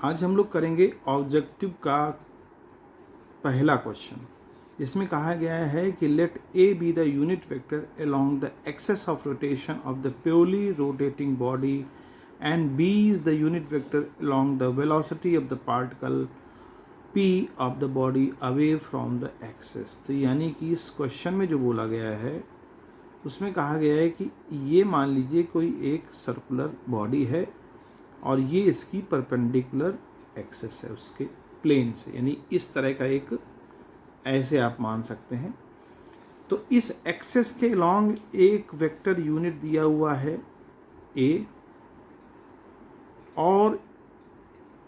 आज हम लोग करेंगे ऑब्जेक्टिव का पहला क्वेश्चन, जिसमें कहा गया है कि let a be the unit vector along the axis of rotation of the purely rotating body and b is the unit vector along the velocity of the particle p of the body away from the axis. तो यानी कि इस question में जो बोला गया है उसमें कहा गया है कि ये मान लीजिए कोई एक सर्कुलर बॉडी है और ये इसकी परपेंडिकुलर एक्सेस है उसके प्लेन से, यानी इस तरह का एक, ऐसे आप मान सकते हैं। तो इस एक्सेस के अलॉन्ग एक वेक्टर यूनिट दिया हुआ है ए, और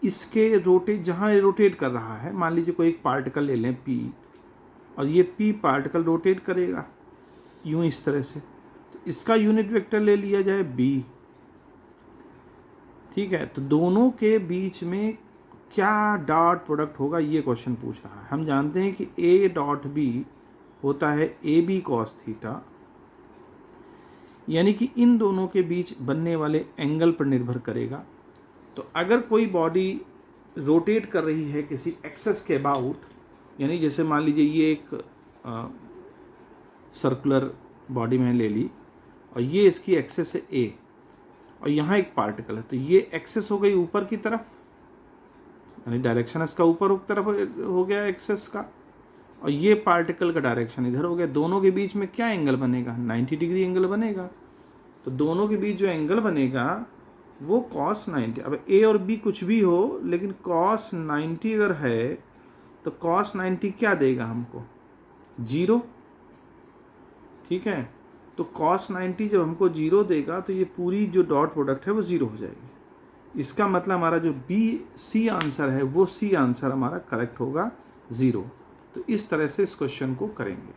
इसके रोटेट, जहाँ ये रोटेट कर रहा है, मान लीजिए कोई एक पार्टिकल ले लें पी, और ये पी पार्टिकल रोटेट करेगा यूं इस तरह से, तो इसका यूनिट वेक्टर ले लिया जाए बी। ठीक है, तो दोनों के बीच में क्या डॉट प्रोडक्ट होगा, ये क्वेश्चन पूछ रहा है। हम जानते हैं कि ए डॉट बी होता है ए बी कॉस थीटा, यानी कि इन दोनों के बीच बनने वाले एंगल पर निर्भर करेगा। तो अगर कोई बॉडी रोटेट कर रही है किसी एक्सेस के अबाउट, यानी जैसे मान लीजिए ये एक सर्कुलर बॉडी मैंने ले ली और ये इसकी एक्सेस है ए, और यहाँ एक पार्टिकल है, तो ये एक्सेस हो गई ऊपर की तरफ, यानी डायरेक्शन इसका ऊपर की तरफ हो गया एक्सेस का, और ये पार्टिकल का डायरेक्शन इधर हो गया। दोनों के बीच में क्या एंगल बनेगा, 90 डिग्री एंगल बनेगा। तो दोनों के बीच जो एंगल बनेगा वो cos 90। अब ए और बी कुछ भी हो, लेकिन cos 90 अगर है तो cos 90 क्या देगा हमको, 0। ठीक है, तो cos 90 जब हमको 0 देगा तो ये पूरी जो डॉट प्रोडक्ट है वो 0 हो जाएगी। इसका मतलब हमारा जो बी सी आंसर है वो सी आंसर हमारा करेक्ट होगा 0। तो इस तरह से इस क्वेश्चन को करेंगे।